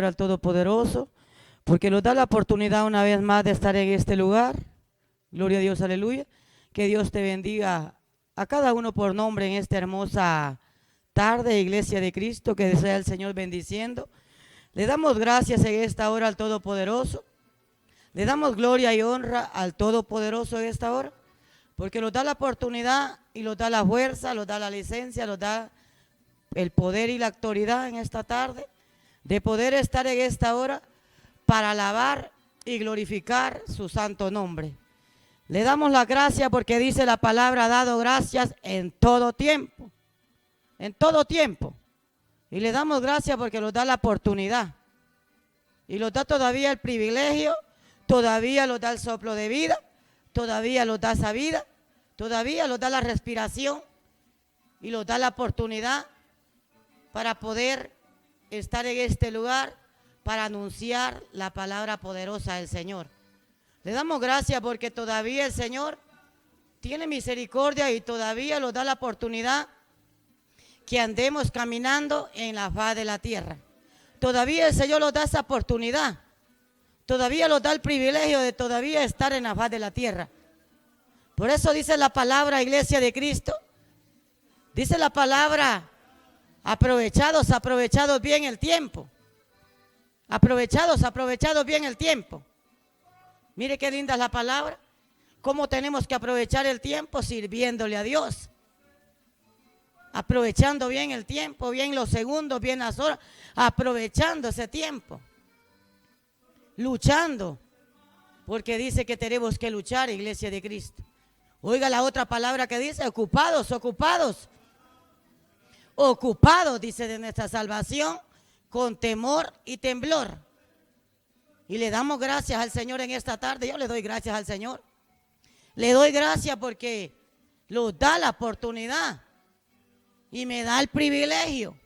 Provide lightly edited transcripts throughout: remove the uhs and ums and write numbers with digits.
al Todopoderoso, porque nos da la oportunidad una vez más de estar en este lugar. Gloria a Dios, aleluya. Que Dios te bendiga a cada uno por nombre en esta hermosa tarde, Iglesia de Cristo, que desea el Señor bendiciendo. Le damos gracias en esta hora al Todopoderoso. Le damos gloria y honra al Todopoderoso en esta hora, porque nos da la oportunidad y nos da la fuerza, nos da la licencia, nos da el poder y la autoridad en esta tarde de poder estar en esta hora para alabar y glorificar su santo nombre. Le damos la gracia porque dice la palabra, dado gracias en todo tiempo, en todo tiempo. Y le damos gracias porque nos da la oportunidad y nos da todavía el privilegio, todavía nos da el soplo de vida, todavía nos da esa vida, todavía nos da la respiración y nos da la oportunidad para poder estar en este lugar para anunciar la palabra poderosa del Señor. Le damos gracias porque todavía el Señor tiene misericordia y todavía nos da la oportunidad que andemos caminando en la faz de la tierra. Todavía el Señor nos da esa oportunidad. Todavía nos da el privilegio de todavía estar en la faz de la tierra. Por eso dice la palabra, Iglesia de Cristo, dice la palabra, aprovechados bien el tiempo. Aprovechados bien el tiempo. Mire qué linda es la palabra. Cómo tenemos que aprovechar el tiempo sirviéndole a Dios. Aprovechando bien el tiempo, bien los segundos, bien las horas. Aprovechando ese tiempo. Luchando. Porque dice que tenemos que luchar, Iglesia de Cristo. Oiga la otra palabra que dice, ocupados. Ocupados, dice, de nuestra salvación, con temor y temblor. Y le damos gracias al Señor en esta tarde. Yo le doy gracias al Señor. Le doy gracias porque nos da la oportunidad y me da el privilegio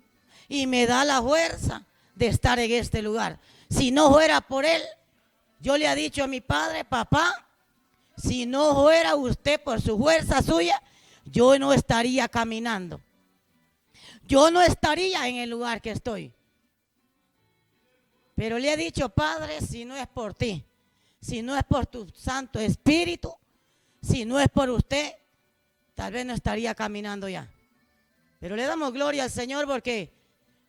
y me da la fuerza de estar en este lugar. Si no fuera por Él, yo le he dicho a mi padre, papá, si no fuera usted por su fuerza suya, yo no estaría caminando. Yo no estaría en el lugar que estoy. Pero le he dicho, Padre, si no es por ti, si no es por tu Santo Espíritu, si no es por usted, tal vez no estaría caminando ya. Pero le damos gloria al Señor porque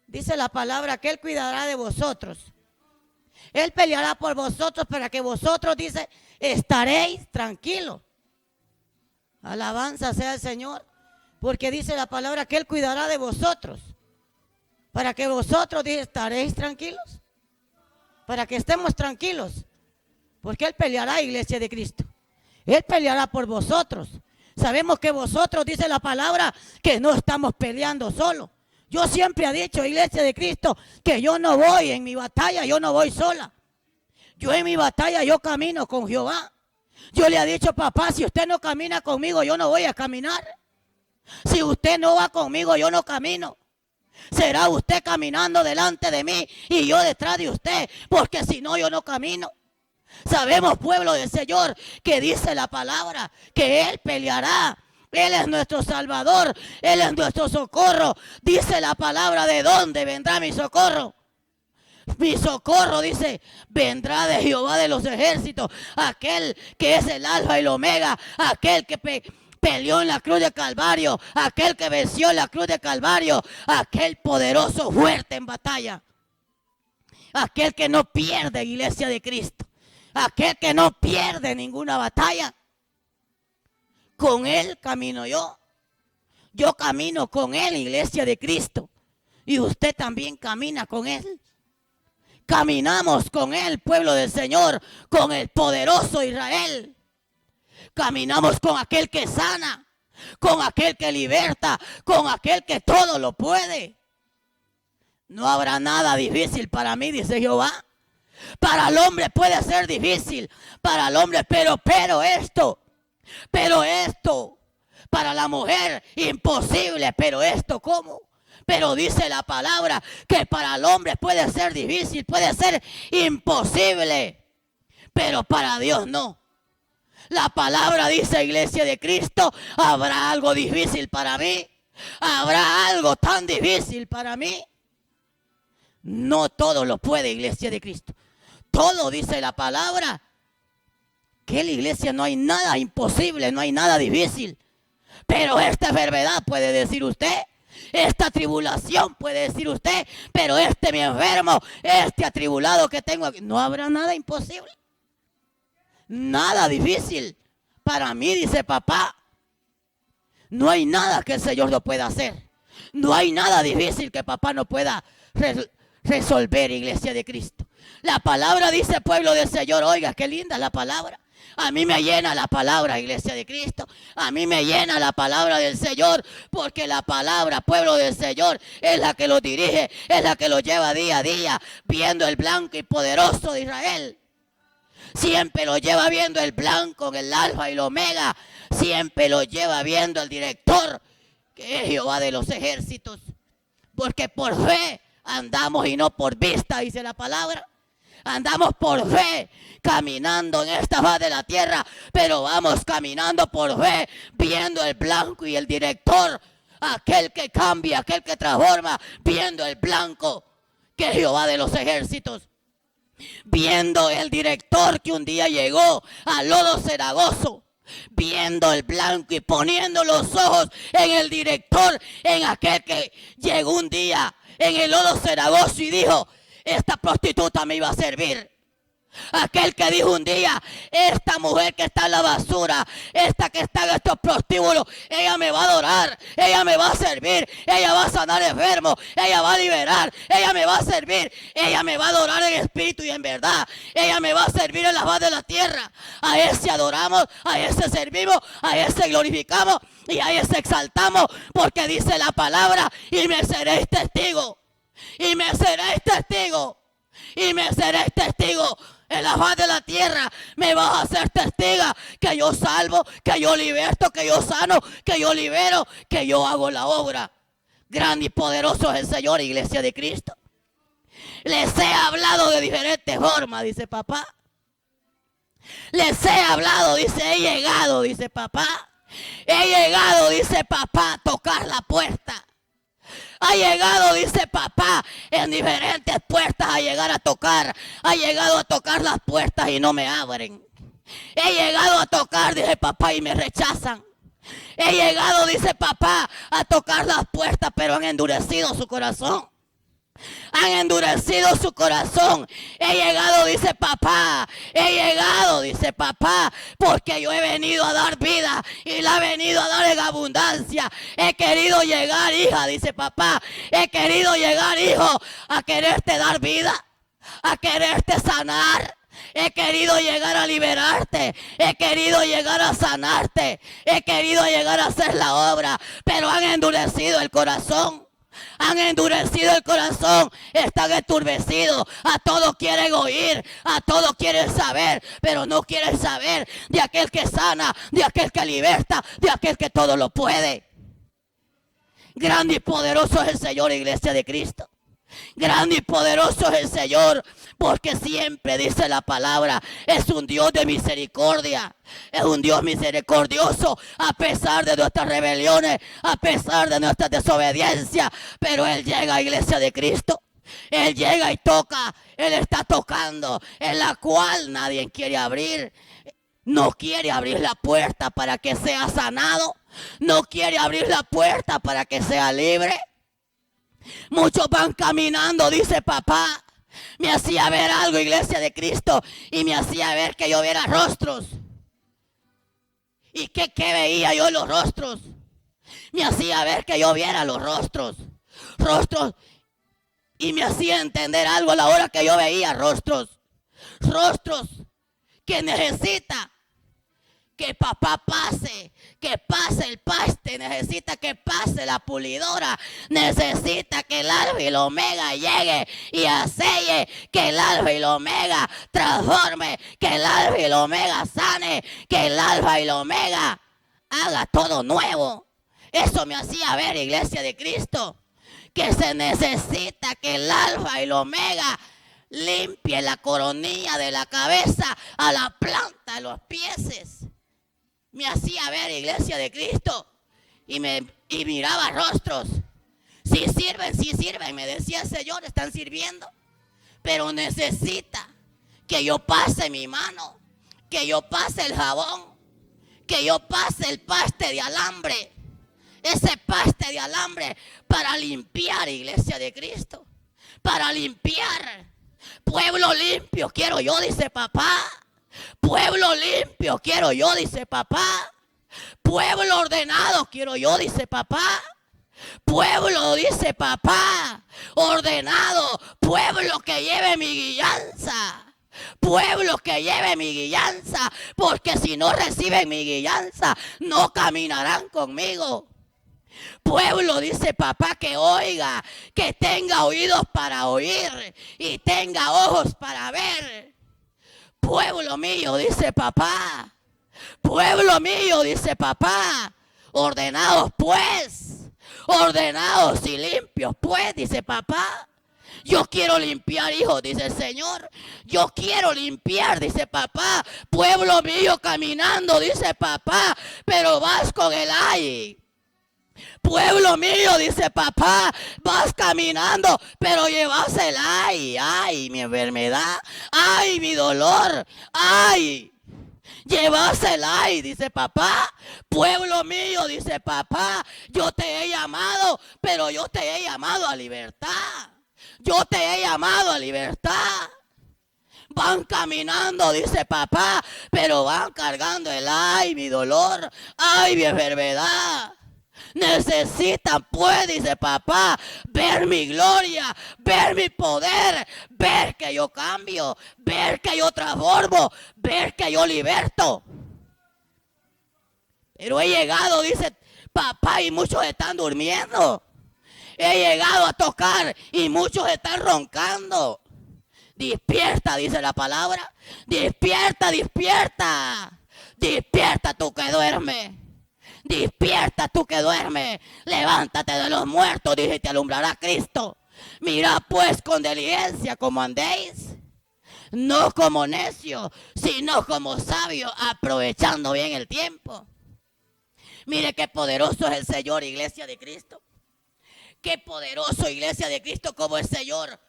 dice la palabra que Él cuidará de vosotros. Él peleará por vosotros para que vosotros, dice, estaréis tranquilos. Alabanza sea el Señor. Porque dice la palabra que Él cuidará de vosotros. Para que vosotros, dice, estaréis tranquilos. Para que estemos tranquilos. Porque Él peleará, Iglesia de Cristo. Él peleará por vosotros. Sabemos que vosotros, dice la palabra, que no estamos peleando solos. Yo siempre he dicho, Iglesia de Cristo, que yo no voy en mi batalla, yo no voy sola. Yo en mi batalla, yo camino con Jehová. Yo le he dicho, papá, si usted no camina conmigo, yo no voy a caminar. Si usted no va conmigo, yo no camino. Será usted caminando delante de mí y yo detrás de usted, porque si no, yo no camino. Sabemos, pueblo del Señor, que dice la palabra que Él peleará. Él es nuestro Salvador, Él es nuestro socorro. Dice la palabra, ¿de dónde vendrá mi socorro? Mi socorro, dice, vendrá de Jehová de los ejércitos, aquel que es el alfa y el omega, aquel que peleó en la cruz de Calvario, aquel que venció en la cruz de Calvario, aquel poderoso, fuerte en batalla, aquel que no pierde, Iglesia de Cristo, aquel que no pierde ninguna batalla. Con Él camino yo camino con Él, Iglesia de Cristo, y usted también camina con Él. Caminamos con Él, pueblo del Señor, con el poderoso Israel. Caminamos con aquel que sana, con aquel que liberta, con aquel que todo lo puede. No habrá nada difícil para mí, dice Jehová. Para el hombre puede ser difícil, para el hombre, pero esto, para la mujer imposible, pero esto, ¿cómo? Pero dice la palabra que para el hombre puede ser difícil, puede ser imposible, pero para Dios no. La palabra dice, Iglesia de Cristo, ¿habrá algo difícil para mí? ¿Habrá algo tan difícil para mí? No todo lo puede, iglesia de Cristo. Todo, dice la palabra, que en la iglesia no hay nada imposible, no hay nada difícil. Pero esta enfermedad, puede decir usted, esta tribulación, puede decir usted, pero mi enfermo, este atribulado que tengo aquí, no habrá nada imposible, nada difícil. Para mí, dice papá, no hay nada que el Señor no pueda hacer. No hay nada difícil que papá no pueda resolver, iglesia de Cristo. La palabra dice, pueblo del Señor, oiga, qué linda la palabra. A mí me llena la palabra, iglesia de Cristo. A mí me llena la palabra del Señor, porque la palabra, pueblo del Señor, es la que lo dirige, es la que lo lleva día a día, viendo el blanco y poderoso de Israel. Siempre lo lleva viendo el blanco, el alfa y el omega. Siempre lo lleva viendo el director, que es Jehová de los ejércitos. Porque por fe andamos y no por vista, dice la palabra. Andamos por fe, caminando en esta faz de la tierra, pero vamos caminando por fe, viendo el blanco y el director, aquel que cambia, aquel que transforma, viendo el blanco, que es Jehová de los ejércitos. Viendo el director que un día llegó al lodo cenagoso, viendo el blanco y poniendo los ojos en el director, en aquel que llegó un día en el lodo cenagoso y dijo, esta prostituta me iba a servir. Aquel que dijo un día, esta mujer que está en la basura, esta que está en estos prostíbulos, ella me va a adorar, ella me va a servir, ella va a sanar enfermos, ella va a liberar, ella me va a servir, ella me va a adorar en espíritu y en verdad, ella me va a servir en la faz de la tierra. A ese adoramos, a ese servimos, a ese glorificamos y a ese exaltamos, porque dice la palabra, y me seréis testigo, y me seréis testigo, y me seréis testigo. En la faz de la tierra me vas a hacer testiga que yo salvo, que yo liberto, que yo sano, que yo libero, que yo hago la obra. Grande y poderoso es el Señor, iglesia de Cristo. Les he hablado de diferentes formas, dice papá. Les he hablado, dice, he llegado, dice papá. He llegado, dice papá, a tocar la puerta. Ha llegado, dice papá, en diferentes puertas a llegar a tocar. Ha llegado a tocar las puertas y no me abren. He llegado a tocar, dice papá, y me rechazan. He llegado, dice papá, a tocar las puertas, pero han endurecido su corazón. Han endurecido su corazón. He llegado, dice papá. He llegado, dice papá, porque yo he venido a dar vida y la he venido a dar en abundancia. He querido llegar, hija, dice papá. He querido llegar, hijo, a quererte dar vida, a quererte sanar. He querido llegar a liberarte. He querido llegar a sanarte. He querido llegar a hacer la obra, pero han endurecido el corazón. Han endurecido el corazón, están enturbecidos, a todo quieren oír, a todo quieren saber, pero no quieren saber de aquel que sana, de aquel que liberta, de aquel que todo lo puede. Grande y poderoso es el Señor, iglesia de Cristo. Grande y poderoso es el Señor, porque siempre dice la palabra, es un Dios de misericordia, es un Dios misericordioso a pesar de nuestras rebeliones, a pesar de nuestra desobediencia, pero Él llega, iglesia de Cristo. Él llega y toca, Él está tocando, en la cual nadie quiere abrir. No quiere abrir la puerta para que sea sanado, no quiere abrir la puerta para que sea libre. Muchos van caminando, dice papá. Me hacía ver algo, iglesia de Cristo, y me hacía ver que yo viera rostros. ¿Y qué veía yo en los rostros? Me hacía ver que yo viera los rostros. Rostros. Y me hacía entender algo a la hora que yo veía rostros. Rostros que necesita que papá pase, que pase el paste, necesita que pase la pulidora, necesita que el alfa y el omega llegue y aselle, que el alfa y el omega transforme, que el alfa y el omega sane, que el alfa y el omega haga todo nuevo. Eso me hacía ver, iglesia de Cristo, que se necesita que el alfa y el omega limpie la coronilla de la cabeza a la planta de los pies. Me hacía ver, iglesia de Cristo, y miraba rostros. sí sirven, me decía el Señor, están sirviendo. Pero necesita que yo pase mi mano, que yo pase el jabón, que yo pase el paste de alambre. Ese paste de alambre para limpiar, iglesia de Cristo. Para limpiar. Pueblo limpio quiero yo, dice papá. Pueblo limpio quiero yo, dice papá. Pueblo ordenado quiero yo, dice papá. Pueblo, dice papá, ordenado. Pueblo que lleve mi guianza. Pueblo que lleve mi guianza. Porque si no reciben mi guianza, no caminarán conmigo. Pueblo, dice papá, que oiga, que tenga oídos para oír y tenga ojos para ver. Pueblo mío, dice papá. Pueblo mío, dice papá. Ordenados pues. Ordenados y limpios pues, dice papá. Yo quiero limpiar, hijo, dice el Señor. Yo quiero limpiar, dice papá. Pueblo mío caminando, dice papá. Pero vas con el ay. Pueblo mío, dice papá, vas caminando, pero llevas el ay, mi enfermedad, ay, mi dolor, ay. Llevas el ay, dice papá. Pueblo mío, dice papá, yo te he llamado, pero yo te he llamado a libertad. Yo te he llamado a libertad. Van caminando, dice papá, pero van cargando el ay, mi dolor, ay, mi enfermedad. Necesitan pues, dice papá, ver mi gloria, ver mi poder, ver que yo cambio, ver que yo transformo, ver que yo liberto. Pero he llegado, dice papá, y muchos están durmiendo. He llegado a tocar y muchos están roncando. Despierta, dice la palabra. Despierta, despierta. Despierta tú que duermes. Despierta tú que duermes, levántate de los muertos, dice, te alumbrará Cristo. Mira pues con diligencia como andéis, no como necios, sino como sabios, aprovechando bien el tiempo. Mire qué poderoso es el Señor, iglesia de Cristo. Qué poderoso, iglesia de Cristo, como el Señor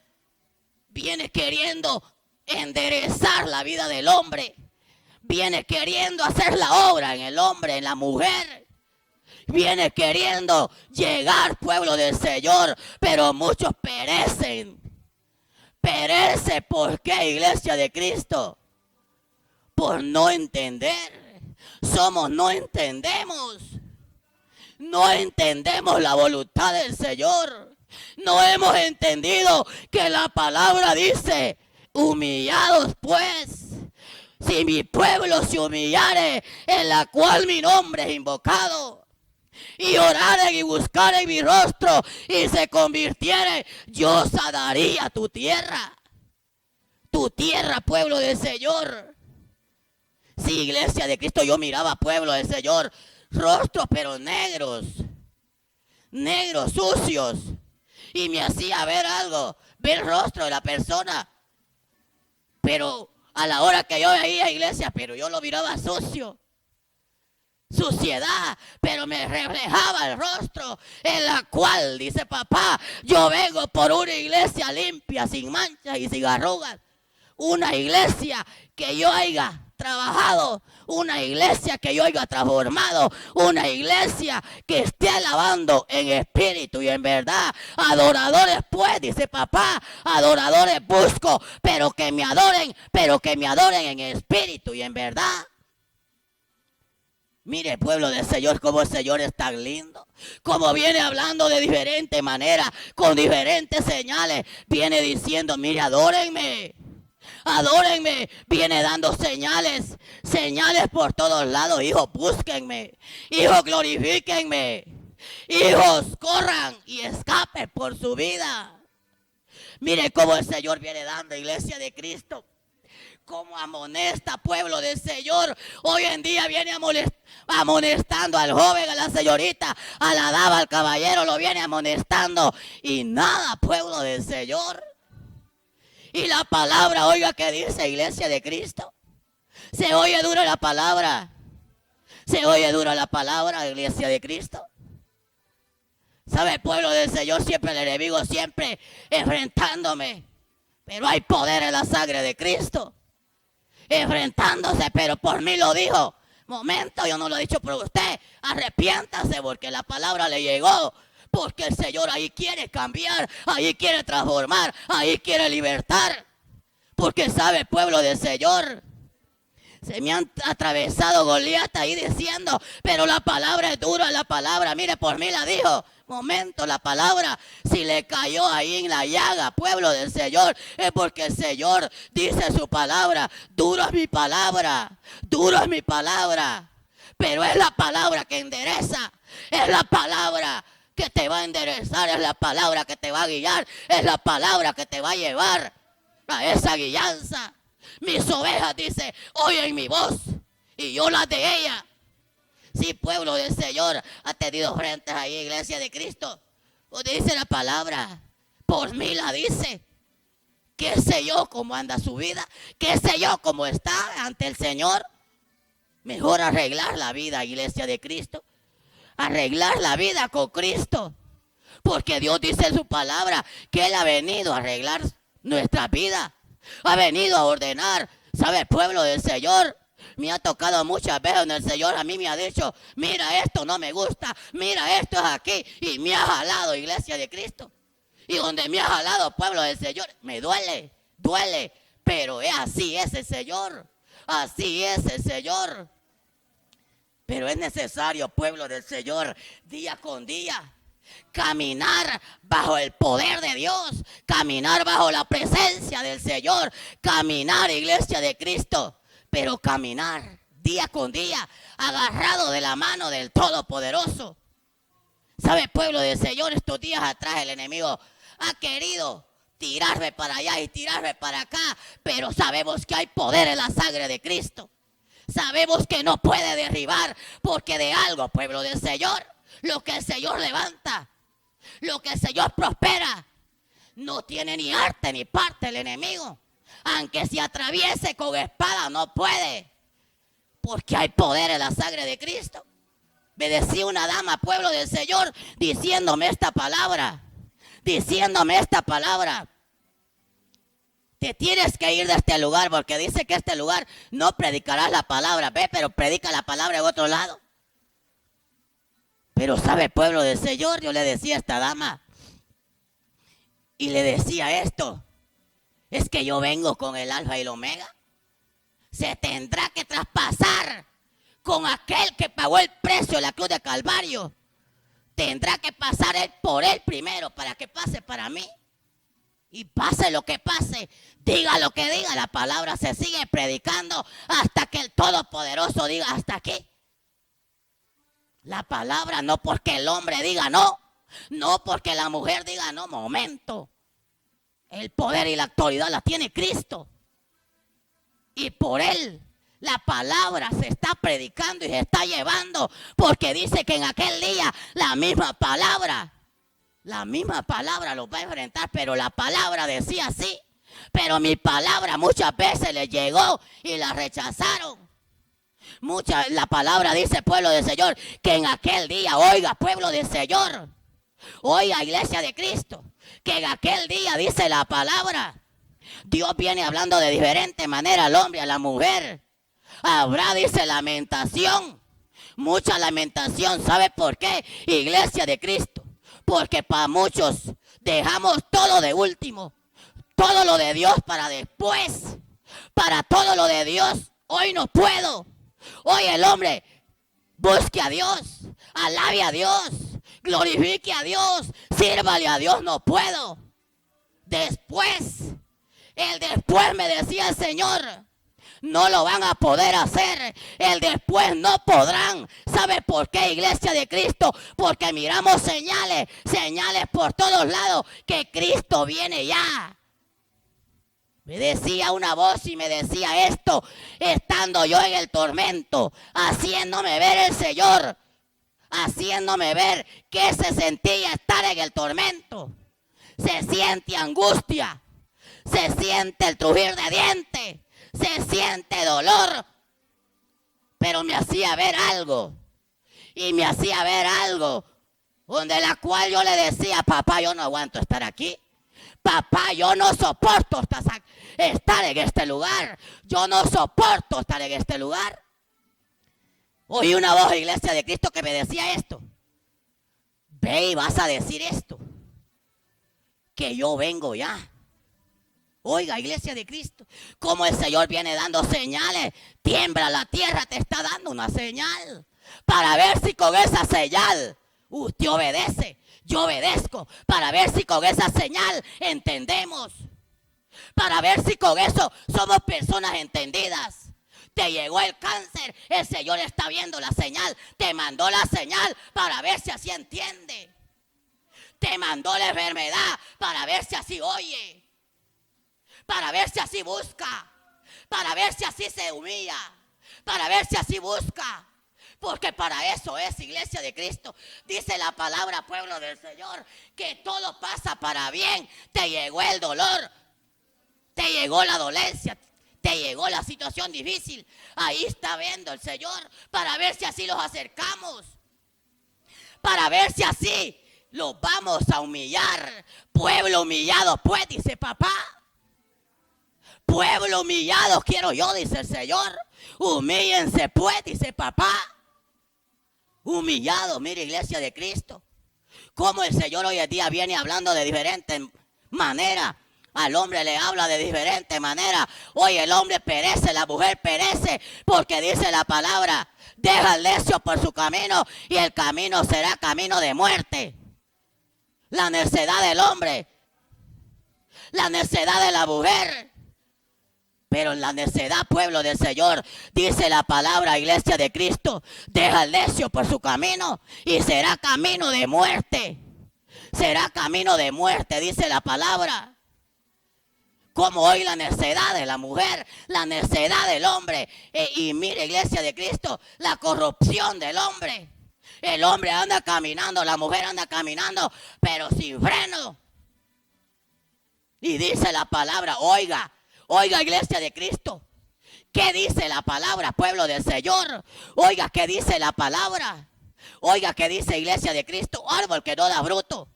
viene queriendo enderezar la vida del hombre. Viene queriendo hacer la obra en el hombre, en la mujer. Viene queriendo llegar, pueblo del Señor, pero muchos perecen. Perece, ¿por qué, iglesia de Cristo? Por no entender. No entendemos. No entendemos la voluntad del Señor. No hemos entendido que la palabra dice, humillados pues. Si mi pueblo se humillare, en la cual mi nombre es invocado, y oraren y buscaren mi rostro, y se convirtiere, yo sanaría tu tierra. Tu tierra, pueblo del Señor. Sí, iglesia de Cristo, yo miraba, pueblo del Señor, rostros pero negros, negros, sucios, y me hacía ver algo, ver el rostro de la persona, pero a la hora que yo veía, iglesia, pero yo lo miraba sucio. Suciedad, pero me reflejaba el rostro, en la cual, dice papá, yo vengo por una iglesia limpia, sin manchas y sin arrugas. Una iglesia que yo haya trabajado, una iglesia que yo haya transformado, una iglesia que esté alabando en espíritu y en verdad. Adoradores pues, dice papá, adoradores busco, pero que me adoren en espíritu y en verdad. Mire, pueblo del Señor, como el Señor es tan lindo, como viene hablando de diferente manera, con diferentes señales, viene diciendo, mire, adórenme. Adórenme, viene dando señales, señales por todos lados. Hijos, búsquenme, hijos, glorifíquenme, hijos, corran y escapen por su vida. Mire cómo el Señor viene dando, iglesia de Cristo, cómo amonesta, pueblo del Señor. Hoy en día viene amonestando al joven, a la señorita, a la dama, al caballero, lo viene amonestando y nada, pueblo del Señor. Y la palabra, oiga que dice, iglesia de Cristo. Se oye dura la palabra. Se oye dura la palabra, iglesia de Cristo. ¿Sabe, pueblo del Señor? Siempre el enemigo, siempre enfrentándome. Pero hay poder en la sangre de Cristo. Enfrentándose, pero por mí lo dijo. Momento, yo no lo he dicho por usted. Arrepiéntase porque la palabra le llegó. Porque el Señor ahí quiere cambiar, ahí quiere transformar, ahí quiere libertar. Porque sabe, pueblo del Señor, se me han atravesado Goliat ahí diciendo, pero la palabra es dura, la palabra, mire, por mí la dijo. Momento, la palabra, si le cayó ahí en la llaga, pueblo del Señor, es porque el Señor dice su palabra. Duro es mi palabra, duro es mi palabra, pero es la palabra que endereza, es la palabra que te va a enderezar, es la palabra que te va a guiar, es la palabra que te va a llevar a esa guianza. Mis ovejas, dice, oyen mi voz y yo las de ella. Sí, pueblo del Señor, ha tenido frentes ahí, iglesia de Cristo. O dice la palabra, por mí la dice. ¿Qué sé yo cómo anda su vida? ¿Qué sé yo cómo está ante el Señor? Mejor arreglar la vida, iglesia de Cristo. Arreglar la vida con Cristo. Porque Dios dice en su palabra que Él ha venido a arreglar nuestra vida. Ha venido a ordenar. ¿Sabe, pueblo del Señor? Me ha tocado muchas veces donde el Señor a mí me ha dicho, mira, esto no me gusta, mira, esto es aquí. Y me ha jalado, iglesia de Cristo. Y donde me ha jalado, pueblo del Señor, me duele, duele. Pero es así es el Señor. Así es el Señor. Pero es necesario, pueblo del Señor, día con día, caminar bajo el poder de Dios, caminar bajo la presencia del Señor, caminar, iglesia de Cristo, pero caminar día con día, agarrado de la mano del Todopoderoso. ¿Sabe, pueblo del Señor? Estos días atrás el enemigo ha querido tirarme para allá y tirarme para acá, pero sabemos que hay poder en la sangre de Cristo. Sabemos que no puede derribar, porque de algo, pueblo del Señor, lo que el Señor levanta, lo que el Señor prospera, no tiene ni arte ni parte el enemigo. Aunque se atraviese con espada, no puede, porque hay poder en la sangre de Cristo. Me decía una dama, pueblo del Señor, diciéndome esta palabra, te tienes que ir de este lugar porque dice que este lugar no predicarás la palabra. Ve, pero predica la palabra en otro lado. Pero sabe, pueblo del Señor, yo le decía a esta dama y le decía esto. Es que yo vengo con el alfa y el omega. Se tendrá que traspasar con aquel que pagó el precio de la cruz de Calvario. Tendrá que pasar él por él primero para que pase para mí. Y pase lo que pase, diga lo que diga, la palabra se sigue predicando hasta que el Todopoderoso diga hasta aquí. La palabra, no porque el hombre diga no, no porque la mujer diga no, momento. El poder y la autoridad la tiene Cristo. Y por él la palabra se está predicando y se está llevando, porque dice que en aquel día la misma palabra los va a enfrentar, pero la palabra decía así. Pero mi palabra muchas veces les llegó y la rechazaron. La palabra dice, pueblo del Señor, que en aquel día, oiga, pueblo del Señor, oiga, iglesia de Cristo, que en aquel día dice la palabra, Dios viene hablando de diferente manera al hombre y a la mujer. Habrá, dice, lamentación, mucha lamentación. ¿Sabe por qué? Iglesia de Cristo. Porque para muchos dejamos todo de último, todo lo de Dios para después. Para todo lo de Dios, hoy no puedo. Hoy el hombre busque a Dios, alabe a Dios, glorifique a Dios, sírvale a Dios, no puedo. Después, me decía el Señor, no lo van a poder hacer. El después no podrán. ¿Sabe por qué, iglesia de Cristo? Porque miramos señales por todos lados que Cristo viene ya. Me decía una voz y me decía esto, estando yo en el tormento, haciéndome ver el Señor, haciéndome ver qué se sentía estar en el tormento. Se siente angustia, se siente el crujir de dientes, se siente dolor, pero me hacía ver algo, y me hacía ver algo donde la cual yo le decía, papá, yo no aguanto estar aquí. Papá, yo no soporto estar en este lugar. Yo no soporto estar en este lugar. Oí una voz de Iglesia de Cristo que me decía esto. Ve y vas a decir esto, que yo vengo ya. Oiga, Iglesia de Cristo, como el Señor viene dando señales, tiembla la tierra, te está dando una señal para ver si con esa señal usted obedece, yo obedezco, para ver si con esa señal entendemos, para ver si con eso somos personas entendidas. Te llegó el cáncer, el Señor está viendo la señal, te mandó la señal para ver si así entiende. Te mandó la enfermedad para ver si así oye, para ver si así busca, para ver si así se humilla, para ver si así busca. Porque para eso es Iglesia de Cristo. Dice la palabra, pueblo del Señor, que todo pasa para bien. Te llegó el dolor, te llegó la dolencia, te llegó la situación difícil. Ahí está viendo el Señor para ver si así los acercamos, para ver si así los vamos a humillar. Pueblo humillado, pues, dice papá. Pueblo humillado quiero yo, dice el Señor. Humíllense, pues, dice papá. Humillado, mire, Iglesia de Cristo, como el Señor hoy en día viene hablando de diferentes maneras. Al hombre le habla de diferente manera. Hoy el hombre perece, la mujer perece, porque dice la palabra, deja al necio por su camino y el camino será camino de muerte. La necedad del hombre, la necedad de la mujer. Pero en la necedad, pueblo del Señor, dice la palabra, Iglesia de Cristo, deja al necio por su camino y será camino de muerte. Será camino de muerte, dice la palabra. Como hoy la necedad de la mujer, la necedad del hombre. Y mire, Iglesia de Cristo, la corrupción del hombre. El hombre anda caminando, la mujer anda caminando, pero sin freno. Y dice la palabra, oiga, Iglesia de Cristo, ¿qué dice la palabra, pueblo del Señor? Oiga, ¿qué dice la palabra? Oiga, ¿qué dice Iglesia de Cristo? Árbol que no da fruto.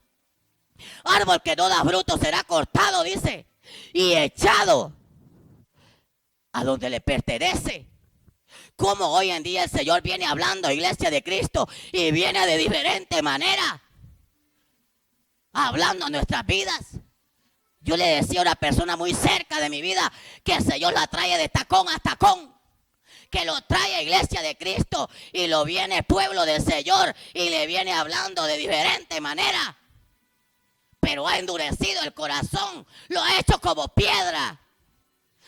Árbol que no da fruto será cortado, dice, y echado a donde le pertenece. Como hoy en día el Señor viene hablando, Iglesia de Cristo, y viene de diferente manera, hablando en nuestras vidas. Yo le decía a una persona muy cerca de mi vida que el Señor la trae de tacón a tacón, que lo trae a Iglesia de Cristo y lo viene pueblo del Señor y le viene hablando de diferente manera. Pero ha endurecido el corazón, lo ha hecho como piedra.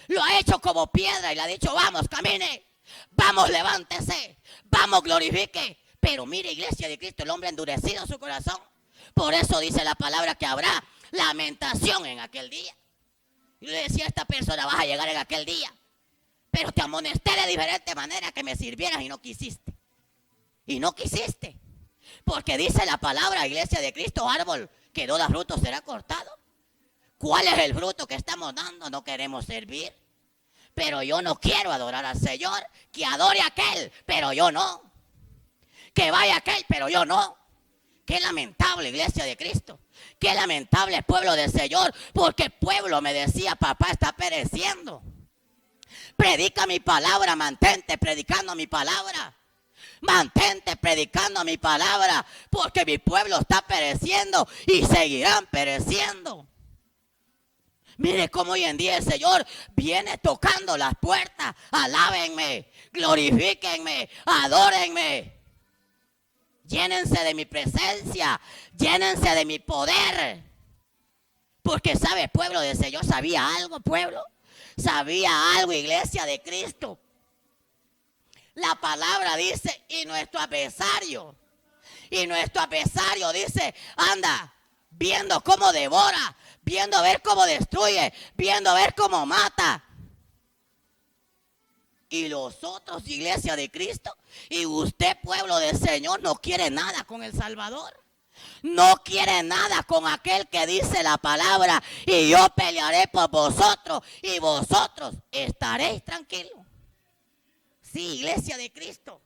Lo ha hecho como piedra y le ha dicho, vamos, camine, vamos, levántese, vamos, glorifique. Pero mire, Iglesia de Cristo, el hombre ha endurecido su corazón. Por eso dice la palabra que habrá lamentación en aquel día. Y le decía a esta persona, vas a llegar en aquel día, pero te amonesté de diferente manera que me sirvieras y no quisiste. Y no quisiste. Porque dice la palabra, Iglesia de Cristo, árbol que no da fruto será cortado. ¿Cuál es el fruto que estamos dando? No queremos servir. Pero yo no quiero adorar al Señor. Que adore a aquel, pero yo no. Que vaya a aquel, pero yo no. Qué lamentable, Iglesia de Cristo. Qué lamentable, pueblo del Señor. Porque el pueblo, me decía, papá, está pereciendo. Predica mi palabra, mantente predicando mi palabra. Mantente predicando mi palabra, porque mi pueblo está pereciendo y seguirán pereciendo. Mire cómo hoy en día el Señor viene tocando las puertas. Alábenme, glorifíquenme, adórenme. Llénense de mi presencia, llénense de mi poder. Porque sabe, pueblo del Señor, sabía algo, pueblo. Sabía algo, Iglesia de Cristo. La palabra dice, y nuestro adversario dice, anda viendo cómo devora, viendo a ver cómo destruye, viendo a ver cómo mata. Y los otros, Iglesia de Cristo, y usted, pueblo del Señor, no quiere nada con el Salvador. No quiere nada con aquel que dice la palabra, y yo pelearé por vosotros, y vosotros estaréis tranquilos. Sí, Iglesia de Cristo.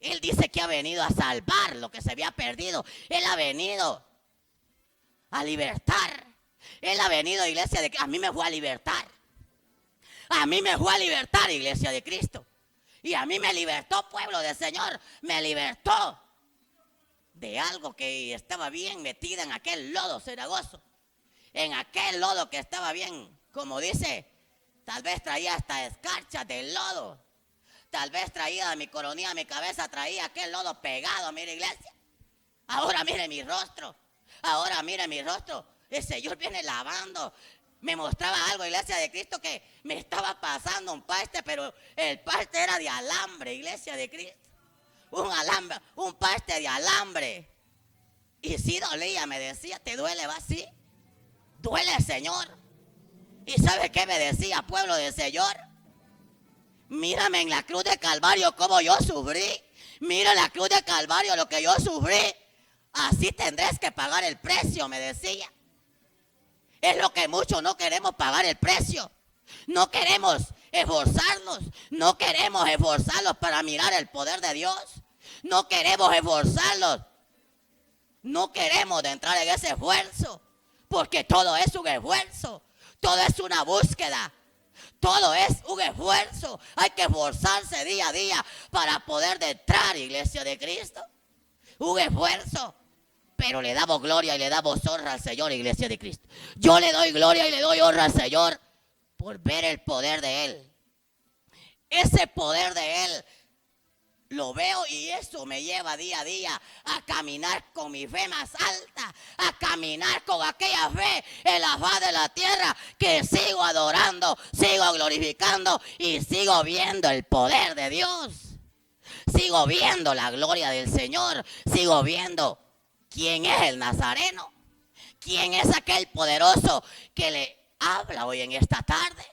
Él dice que ha venido a salvar lo que se había perdido. Él ha venido a libertar. Él ha venido, iglesia de Cristo. A mí me fue a libertar. A mí me fue a libertar, iglesia de Cristo. Y a mí me libertó, pueblo del Señor. Me libertó de algo que estaba bien metida en aquel lodo cenagoso. En aquel lodo que estaba bien, como dice, tal vez traía hasta escarchas del lodo. Tal vez traía de mi coronilla a mi cabeza, traía aquel lodo pegado, mire iglesia. Ahora mire mi rostro. Ahora mire mi rostro. El Señor viene lavando. Me mostraba algo, iglesia de Cristo, que me estaba pasando un paste, pero el paste era de alambre, iglesia de Cristo. Un alambre, un paste de alambre. Y sí dolía, me decía, ¿te duele? ¿Va así? Duele, Señor. ¿Y sabe qué me decía, pueblo del Señor? Mírame en la cruz de Calvario como yo sufrí. Mira en la cruz de Calvario lo que yo sufrí. Así tendrás que pagar el precio, me decía. Es lo que muchos no queremos pagar el precio. No queremos esforzarnos. No queremos esforzarlos para mirar el poder de Dios. No queremos esforzarlos. No queremos de entrar en ese esfuerzo. Porque todo es un esfuerzo. Todo es una búsqueda. Todo es un esfuerzo. Hay que esforzarse día a día para poder entrar, iglesia de Cristo. Un esfuerzo. Pero le damos gloria y le damos honra al Señor, iglesia de Cristo. Yo le doy gloria y le doy honra al Señor por ver el poder de Él. Ese poder de Él lo veo y eso me lleva día a día a caminar con mi fe más alta, a caminar con aquella fe en la faz de la tierra que sigo adorando, sigo glorificando y sigo viendo el poder de Dios. Sigo viendo la gloria del Señor, sigo viendo quién es el Nazareno, quién es aquel poderoso que le habla hoy en esta tarde,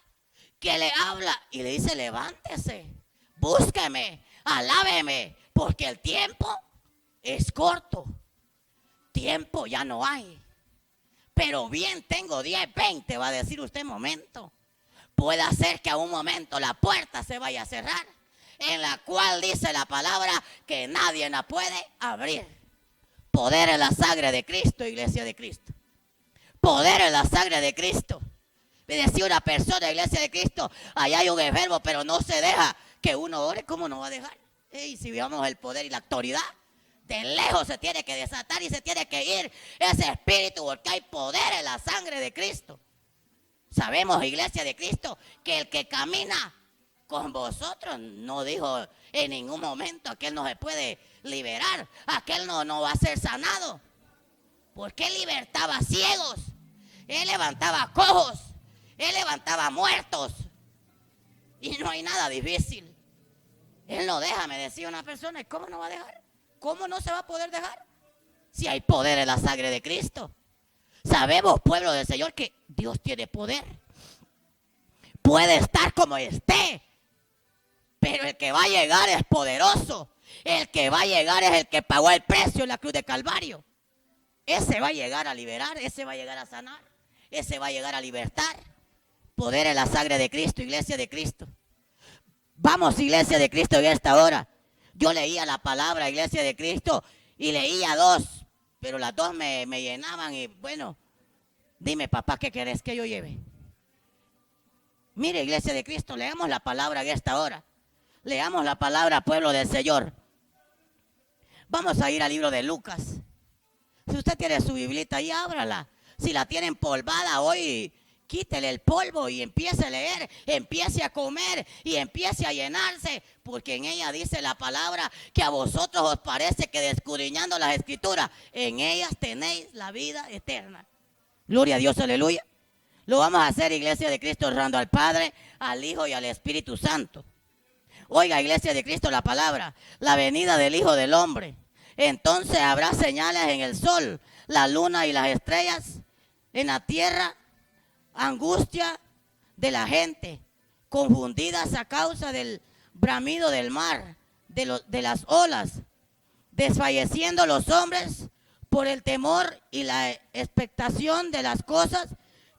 que le habla y le dice levántese, búsqueme. Alábeme, porque el tiempo es corto. Tiempo ya no hay. Pero bien tengo 10, 20, va a decir usted momento. Puede ser que a un momento la puerta se vaya a cerrar, en la cual dice la palabra que nadie la puede abrir. Poder en la sangre de Cristo, iglesia de Cristo. Poder en la sangre de Cristo. Me decía una persona, iglesia de Cristo, allá hay un enfermo, pero no se deja que uno ore. ¿Cómo no va a dejar? Y si veamos el poder y la autoridad, de lejos se tiene que desatar y se tiene que ir ese espíritu, porque hay poder en la sangre de Cristo. Sabemos, iglesia de Cristo, que el que camina con vosotros no dijo en ningún momento que él no se puede liberar, aquel no va a ser sanado, porque él libertaba ciegos, él levantaba cojos, él levantaba muertos, y no hay nada difícil. Él no deja, me decía una persona. ¿Y cómo no va a dejar? ¿Cómo no se va a poder dejar? Si hay poder en la sangre de Cristo. Sabemos, pueblo del Señor, que Dios tiene poder. Puede estar como esté, pero el que va a llegar es poderoso. El que va a llegar es el que pagó el precio en la cruz de Calvario. Ese va a llegar a liberar, ese va a llegar a sanar, ese va a llegar a libertar. Poder en la sangre de Cristo, iglesia de Cristo. Vamos, iglesia de Cristo, en esta hora. Yo leía la palabra, iglesia de Cristo, y leía 2, pero las 2 me llenaban. Y bueno, dime, papá, ¿qué querés que yo lleve? Mire, iglesia de Cristo, leamos la palabra en esta hora. Leamos la palabra, pueblo del Señor. Vamos a ir al libro de Lucas. Si usted tiene su biblita ahí, ábrala. Si la tiene empolvada hoy, quítele el polvo y empiece a leer, empiece a comer y empiece a llenarse, porque en ella dice la palabra que a vosotros os parece que descudriñando las escrituras, en ellas tenéis la vida eterna. Gloria a Dios, aleluya. Lo vamos a hacer, iglesia de Cristo, honrando al Padre, al Hijo y al Espíritu Santo. Oiga, iglesia de Cristo, la palabra, la venida del Hijo del Hombre. Entonces habrá señales en el sol, la luna y las estrellas, en la tierra, angustia de la gente, confundidas a causa del bramido del mar, de las olas, desfalleciendo los hombres por el temor y la expectación de las cosas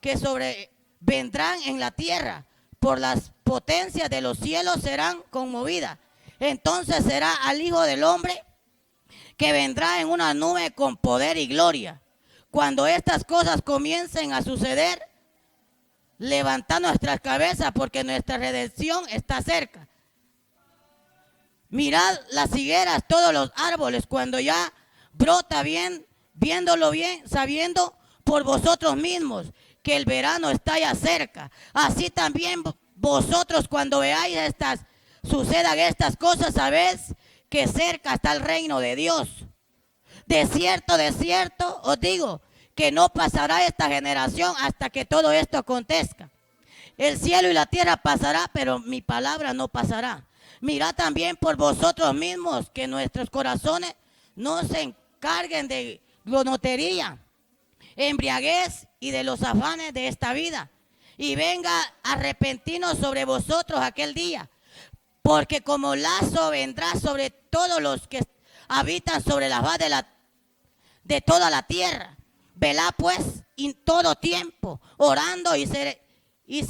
que sobrevendrán en la tierra, por las potencias de los cielos serán conmovidas. entonces será al Hijo del Hombre que vendrá en una nube con poder y gloria. Cuando estas cosas comiencen a suceder, levantad nuestras cabezas porque nuestra redención está cerca. Mirad las higueras, todos los árboles, cuando ya brota bien, viéndolo bien, sabiendo por vosotros mismos que el verano está ya cerca. Así también vosotros cuando veáis sucedan estas cosas, sabéis que cerca está el reino de Dios. De cierto, os digo que no pasará esta generación hasta que todo esto acontezca. El cielo y la tierra pasará, pero mi palabra no pasará. Mirad también por vosotros mismos que nuestros corazones no se encarguen de glotonería, embriaguez y de los afanes de esta vida. Y venga arrepentinos sobre vosotros aquel día, porque como lazo vendrá sobre todos los que habitan sobre la faz de toda la tierra. Velad pues en todo tiempo, orando y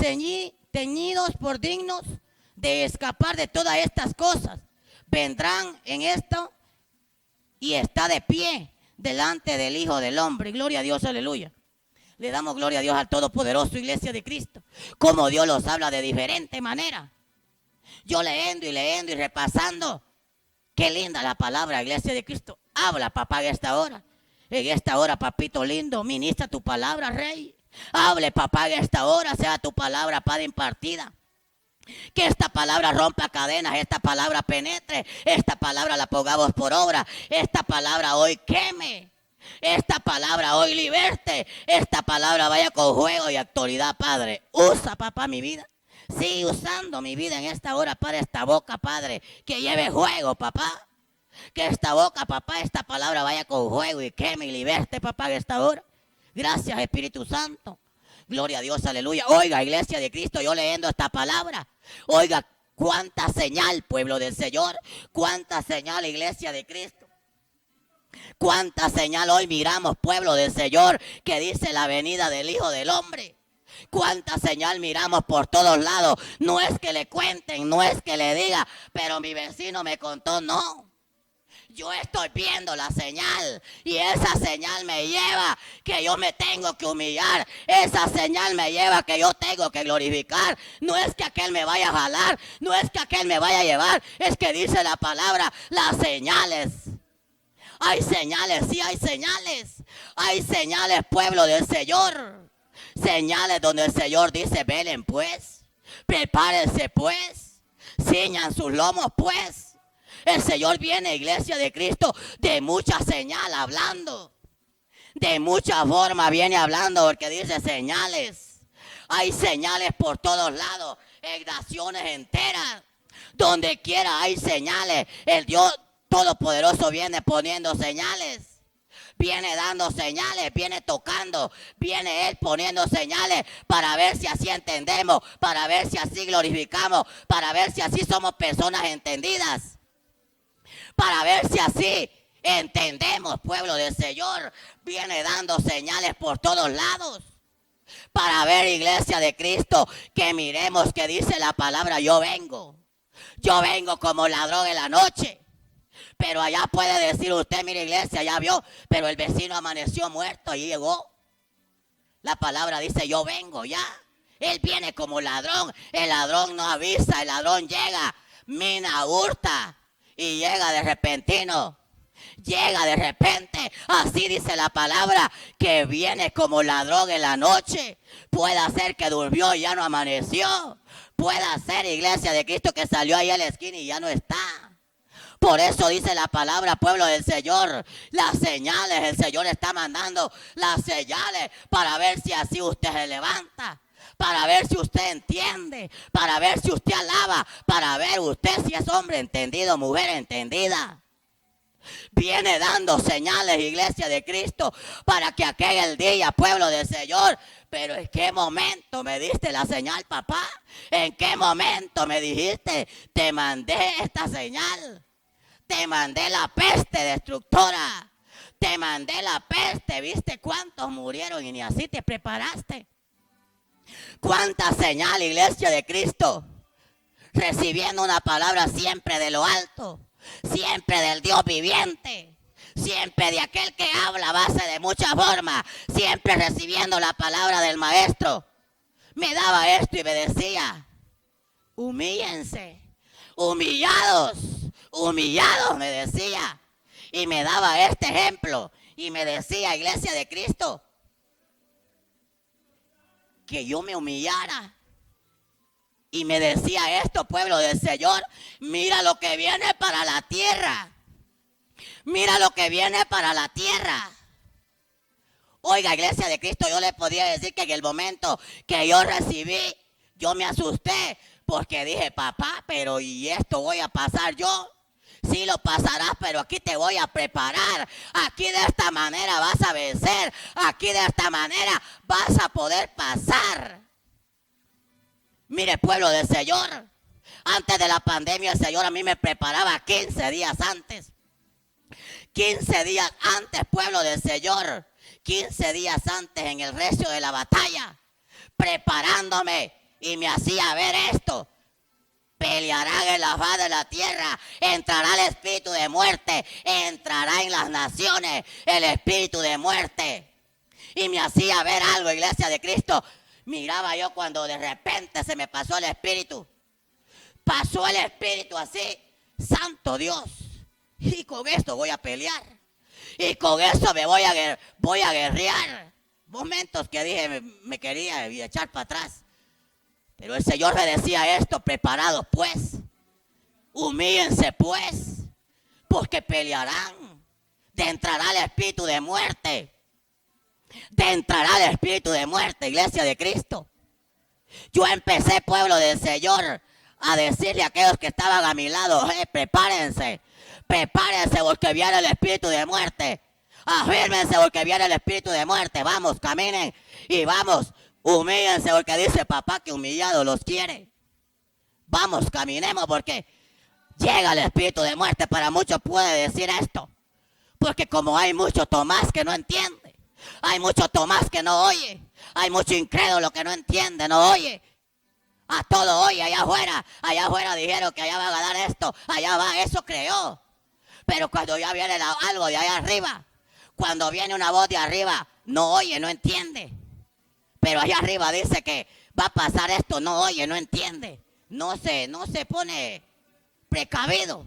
teñidos por dignos de escapar de todas estas cosas. Vendrán en esto y está de pie delante del Hijo del Hombre. Gloria a Dios, aleluya. Le damos gloria a Dios al Todopoderoso, Iglesia de Cristo. Como Dios los habla de diferente manera. Yo leyendo y repasando. Qué linda la palabra, Iglesia de Cristo. Habla, papá, en esta hora. En esta hora, papito lindo, ministra tu palabra, Rey. Hable, papá, en esta hora, sea tu palabra, Padre, impartida. Que esta palabra rompa cadenas, esta palabra penetre, esta palabra la pongamos por obra, esta palabra hoy queme, esta palabra hoy liberte, esta palabra vaya con juego y autoridad, Padre. Usa, papá, mi vida. Sigue usando mi vida en esta hora, Padre, esta boca, Padre, que lleve juego, papá. Que esta boca, papá, esta palabra vaya con juego y queme y liberte, papá, en esta hora. Gracias, Espíritu Santo. Gloria a Dios, aleluya. Oiga, Iglesia de Cristo, yo leyendo esta palabra. Oiga, cuánta señal, pueblo del Señor. Cuánta señal, Iglesia de Cristo. Cuánta señal hoy miramos, pueblo del Señor, que dice la venida del Hijo del Hombre. Cuánta señal miramos por todos lados. No es que le cuenten, no es que le diga, pero mi vecino me contó, no. Yo estoy viendo la señal y esa señal me lleva que yo me tengo que humillar. Esa señal me lleva que yo tengo que glorificar. No es que aquel me vaya a jalar, no es que aquel me vaya a llevar. Es que dice la palabra, las señales. Hay señales, sí hay señales. Hay señales, pueblo del Señor. Señales donde el Señor dice, velen pues, prepárense pues, ciñan sus lomos pues. El Señor viene, Iglesia de Cristo, de mucha señal hablando. De mucha forma viene hablando porque dice señales. Hay señales por todos lados, en naciones enteras. Donde quiera hay señales. El Dios Todopoderoso viene poniendo señales. Viene dando señales, viene tocando, viene Él poniendo señales para ver si así entendemos, para ver si así glorificamos, para ver si así somos personas entendidas. Para ver si así entendemos, pueblo del Señor. Viene dando señales por todos lados. Para ver, Iglesia de Cristo, que miremos que dice la palabra, yo vengo. Yo vengo como ladrón en la noche. Pero allá puede decir usted, mire, Iglesia, ya vio, pero el vecino amaneció muerto y llegó. La palabra dice, yo vengo ya. Él viene como ladrón. El ladrón no avisa, el ladrón llega, mina, hurta. Y llega de repentino, llega de repente, así dice la palabra, que viene como ladrón en la noche. Puede ser que durmió y ya no amaneció. Puede ser, Iglesia de Cristo, que salió ahí a la esquina y ya no está. Por eso dice la palabra, pueblo del Señor, las señales, el Señor está mandando las señales para ver si así usted se levanta. Para ver si usted entiende, para ver si usted alaba, para ver usted si es hombre entendido, mujer entendida. Viene dando señales, Iglesia de Cristo, para que aquel día, pueblo del Señor. Pero ¿en qué momento me diste la señal, papá? ¿En qué momento me dijiste, te mandé esta señal? Te mandé la peste destructora. Te mandé la peste. ¿Viste cuántos murieron y ni así te preparaste? ¿Cuánta señal, Iglesia de Cristo? recibiendo una palabra siempre de lo alto, siempre del Dios viviente, siempre de aquel que habla a base de muchas formas, siempre recibiendo la palabra del maestro. Me daba esto y me decía, humíllense, humillados, humillados, me decía. Y me daba este ejemplo y me decía, Iglesia de Cristo, que yo me humillara. Y me decía esto, pueblo del Señor, mira lo que viene para la tierra. Mira lo que viene para la tierra. Oiga, Iglesia de Cristo, yo le podía decir que en el momento que yo recibí, yo me asusté porque dije, papá, pero ¿y esto voy a pasar yo? Sí lo pasarás, pero aquí te voy a preparar. Aquí de esta manera vas a vencer. Aquí de esta manera vas a poder pasar. Mire, pueblo del Señor, antes de la pandemia el Señor a mí me preparaba 15 días antes. 15 días antes, pueblo del Señor. 15 días antes en el recio de la batalla, preparándome, y me hacía ver esto. Pelearán en la faz de la tierra, entrará el espíritu de muerte, entrará en las naciones el espíritu de muerte. Y me hacía ver algo, Iglesia de Cristo. Miraba yo cuando de repente se me pasó el espíritu. Pasó el espíritu así, santo Dios. Y con esto voy a pelear. Y con eso me voy a guerrear. Momentos que dije, me quería echar para atrás. Pero el Señor me decía esto, preparados pues, humíllense pues, porque pelearán. De entrará el espíritu de muerte. De entrará el espíritu de muerte, Iglesia de Cristo. Yo empecé, pueblo del Señor, a decirle a aquellos que estaban a mi lado, prepárense, prepárense porque viene el espíritu de muerte. Afírmense porque viene el espíritu de muerte. Vamos, caminen y vamos. Humíllense porque dice papá que humillado los quiere. Vamos, caminemos porque llega el espíritu de muerte. Para muchos puede decir esto. Porque como hay mucho Tomás que no entiende. Hay mucho Tomás que no oye. Hay mucho incrédulo que no entiende, no oye. A todo oye allá afuera dijeron que allá va a ganar esto. Allá va, eso creó. Pero cuando ya viene algo de allá arriba. Cuando viene una voz de arriba, no oye, no entiende. Pero allá arriba dice que va a pasar esto, no oye, no entiende. No se pone precavido.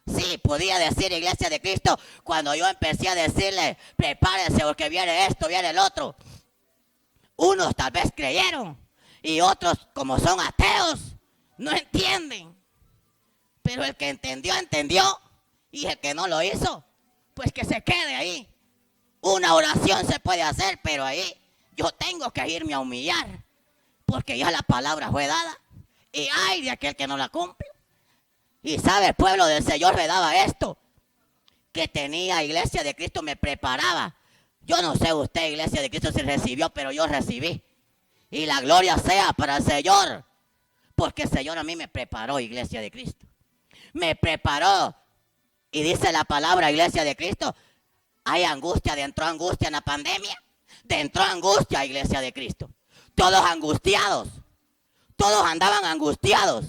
Sí, podía decir, Iglesia de Cristo, cuando yo empecé a decirle, prepárense porque viene esto, viene el otro. Unos tal vez creyeron y otros, como son ateos, no entienden. Pero el que entendió, entendió. Y el que no lo hizo, pues que se quede ahí. Una oración se puede hacer, pero ahí yo tengo que irme a humillar, porque ya la palabra fue dada, y ay de aquel que no la cumple. Y sabe, el pueblo del Señor me daba esto, que tenía Iglesia de Cristo, me preparaba. Yo no sé usted, Iglesia de Cristo, si recibió, pero yo recibí. Y la gloria sea para el Señor, porque el Señor a mí me preparó, Iglesia de Cristo. Me preparó, y dice la palabra, Iglesia de Cristo, hay angustia, entró angustia en la pandemia. Entró angustia, Iglesia de Cristo. Todos angustiados. Todos andaban angustiados.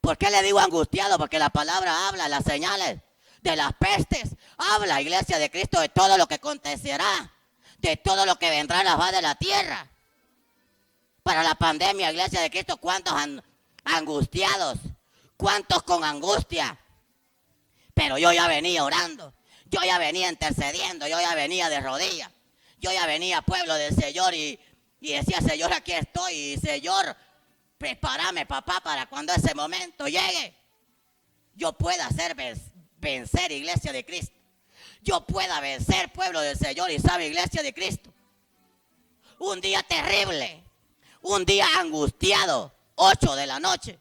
¿Por qué le digo angustiados? Porque la palabra habla, las señales de las pestes. Habla, Iglesia de Cristo, de todo lo que acontecerá. De todo lo que vendrá en la faz de la tierra. Para la pandemia, Iglesia de Cristo, ¿cuántos angustiados? ¿Cuántos con angustia? Pero yo ya venía orando. Yo ya venía intercediendo. Yo ya venía de rodillas. Yo ya venía, pueblo del Señor, y decía, Señor, aquí estoy. Y Señor, prepárame, papá, para cuando ese momento llegue, yo pueda hacer vencer, Iglesia de Cristo. Yo pueda vencer, pueblo del Señor. Y sabe, Iglesia de Cristo, un día terrible, un día angustiado, 8 de la noche.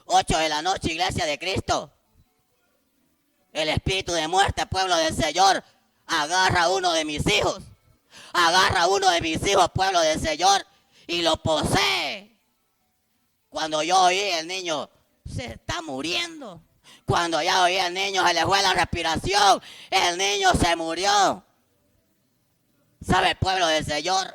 8 de la noche, Iglesia de Cristo. El espíritu de muerte, pueblo del Señor, agarra a uno de mis hijos. Agarra a uno de mis hijos, pueblo del Señor, y lo posee. Cuando yo oí, el niño se está muriendo. Cuando ya oí, el niño se le fue la respiración. El niño se murió. ¿Sabe, pueblo del Señor?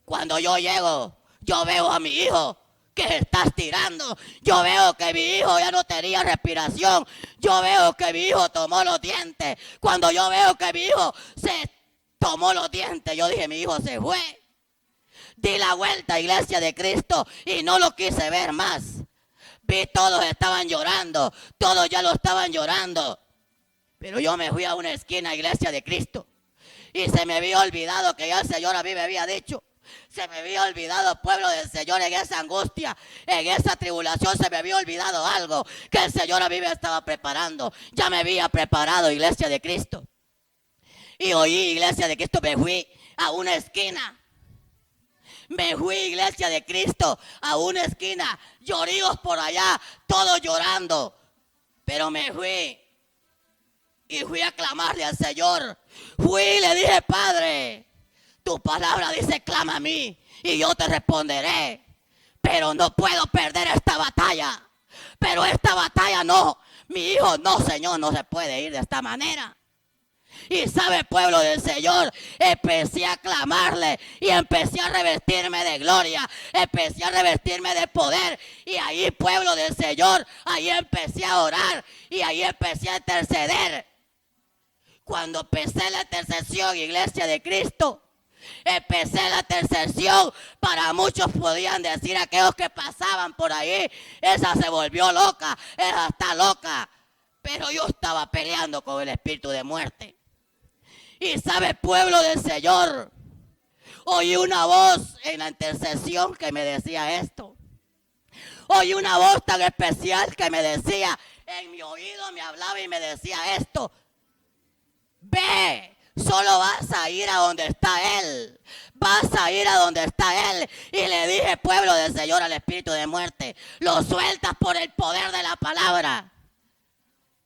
Cuando yo llego, yo veo a mi hijo que estás tirando. Yo veo que mi hijo ya no tenía respiración. Yo veo que mi hijo tomó los dientes. Cuando yo veo que mi hijo se tomó los dientes, yo dije, mi hijo se fue. Di la vuelta, Iglesia de Cristo, y no lo quise ver más. Vi, todos estaban llorando, todos ya lo estaban llorando. Pero yo me fui a una esquina, Iglesia de Cristo, y se me había olvidado que ya el Señor a mí me había dicho. Se me había olvidado, pueblo del Señor, en esa angustia, en esa tribulación, se me había olvidado algo que el Señor a mí me estaba preparando. Ya me había preparado, Iglesia de Cristo. Y oí, Iglesia de Cristo, me fui a una esquina. Me fui, Iglesia de Cristo, a una esquina. Lloríos por allá, todos llorando. Pero me fui. Y fui a clamarle al Señor. Fui y le dije, Padre, tu palabra dice, clama a mí y yo te responderé. Pero no puedo perder esta batalla. Pero esta batalla no. Mi hijo, no, Señor, no se puede ir de esta manera. Y sabe, pueblo del Señor, empecé a clamarle y empecé a revestirme de gloria, empecé a revestirme de poder. Y ahí, pueblo del Señor, ahí empecé a orar y ahí empecé a interceder. Cuando empecé la intercesión, Iglesia de Cristo, empecé la intercesión. Para muchos podían decir, aquellos que pasaban por ahí, esa se volvió loca, esa está loca. Pero yo estaba peleando con el espíritu de muerte. Y sabe, pueblo del Señor, oí una voz en la intercesión que me decía esto. Oí una voz tan especial que me decía, en mi oído me hablaba y me decía esto. Ve, solo vas a ir a donde está Él. Vas a ir a donde está Él. Y le dije, pueblo del Señor, al espíritu de muerte, lo sueltas por el poder de la palabra.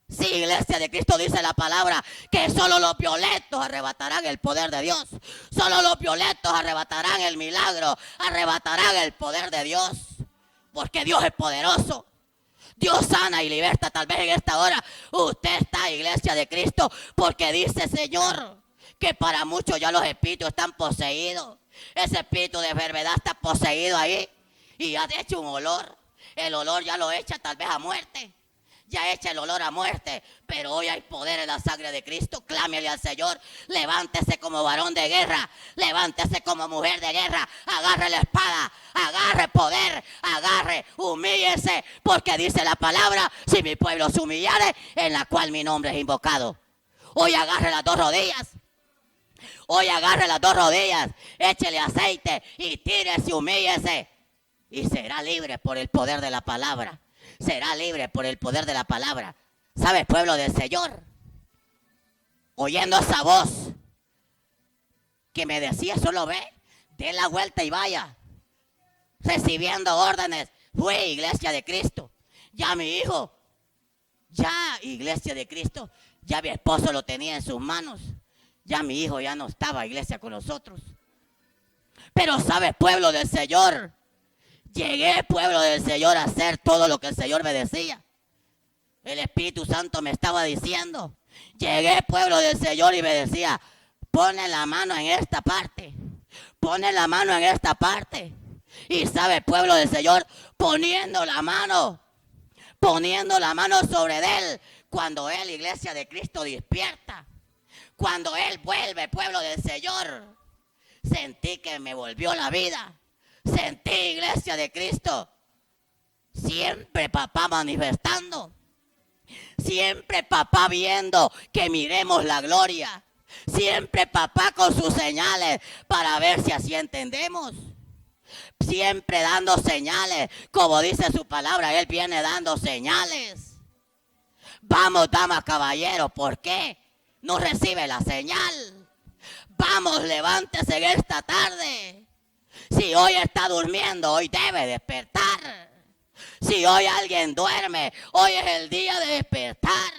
Sí, Iglesia de Cristo, dice la palabra que solo los violentos arrebatarán el poder de Dios. Solo los violentos arrebatarán el milagro, arrebatarán el poder de Dios. Porque Dios es poderoso. Dios sana y liberta. Tal vez en esta hora usted está, Iglesia de Cristo, porque dice, Señor, que para muchos ya los espíritus están poseídos. Ese espíritu de enfermedad está poseído ahí y ya de hecho un olor. El olor ya lo echa tal vez a muerte. Ya echa el olor a muerte, pero hoy hay poder en la sangre de Cristo. Clámele al Señor, levántese como varón de guerra, levántese como mujer de guerra, agarre la espada, agarre poder, agarre, humíllese, porque dice la palabra, si mi pueblo se humillare, en la cual mi nombre es invocado. Hoy agarre las dos rodillas, hoy agarre las dos rodillas, échele aceite y tírese, humíllese y será libre por el poder de la palabra. Será libre por el poder de la palabra. ¿Sabes, pueblo del Señor? Oyendo esa voz que me decía, solo ve, dé la vuelta y vaya. Recibiendo órdenes, fue, Iglesia de Cristo. Ya mi hijo, ya, Iglesia de Cristo, ya mi esposo lo tenía en sus manos. Ya mi hijo ya no estaba, Iglesia, con nosotros. Pero ¿sabes, pueblo del Señor? Llegué, pueblo del Señor, a hacer todo lo que el Señor me decía. El Espíritu Santo me estaba diciendo. Llegué, pueblo del Señor, y me decía, pone la mano en esta parte. Pone la mano en esta parte. Y sabe, pueblo del Señor, poniendo la mano sobre él. Cuando él, Iglesia de Cristo, despierta. Cuando él vuelve, pueblo del Señor, sentí que me volvió la vida. Sentí, Iglesia de Cristo, siempre papá manifestando, siempre papá viendo que miremos la gloria, siempre papá con sus señales para ver si así entendemos, siempre dando señales, como dice su palabra, él viene dando señales. Vamos, damas, caballeros, ¿por qué no recibe la señal? Vamos, levántese en esta tarde. Si hoy está durmiendo, hoy debe despertar. Si hoy alguien duerme, hoy es el día de despertar.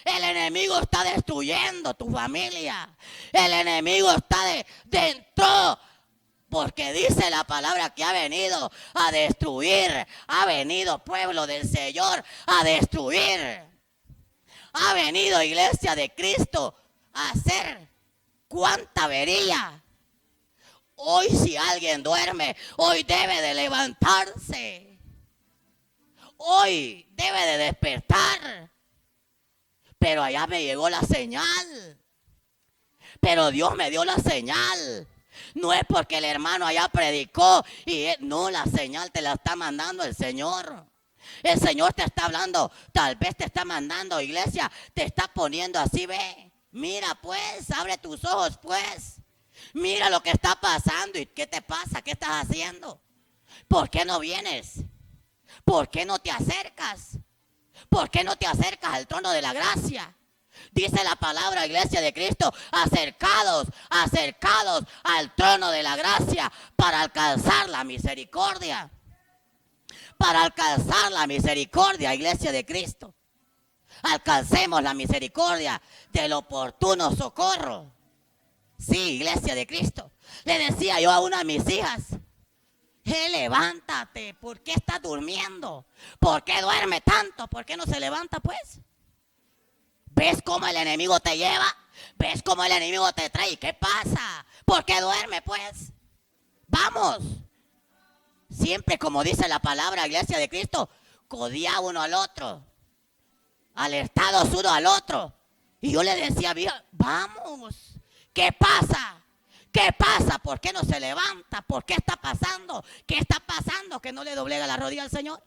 El enemigo está destruyendo tu familia. El enemigo está dentro. Porque dice la palabra que ha venido a destruir. Ha venido, pueblo del Señor, a destruir. Ha venido, Iglesia de Cristo, a hacer cuánta avería. Hoy si alguien duerme, hoy debe de levantarse. Hoy debe de despertar. Pero allá me llegó la señal. Pero Dios me dio la señal. No es porque el hermano allá predicó no, la señal te la está mandando el Señor. El Señor te está hablando, tal vez te está mandando, iglesia, te está poniendo así, ve. Mira pues, abre tus ojos pues. Mira lo que está pasando y qué te pasa, qué estás haciendo. ¿Por qué no vienes? ¿Por qué no te acercas? ¿Por qué no te acercas al trono de la gracia? Dice la palabra, iglesia de Cristo, acercados, acercados al trono de la gracia para alcanzar la misericordia. Para alcanzar la misericordia, iglesia de Cristo. Alcancemos la misericordia del oportuno socorro. Sí, iglesia de Cristo. Le decía yo a una de mis hijas, levántate, ¿por qué estás durmiendo? ¿Por qué duerme tanto? ¿Por qué no se levanta pues? ¿Ves cómo el enemigo te lleva? ¿Ves cómo el enemigo te trae? ¿Qué pasa? ¿Por qué duerme pues? Vamos. Siempre como dice la palabra, iglesia de Cristo, codía uno al otro, alertados uno al otro. Y yo le decía, vamos, ¿qué pasa? ¿Qué pasa? ¿Por qué no se levanta? ¿Por qué está pasando? ¿Qué está pasando que no le doblega la rodilla al Señor?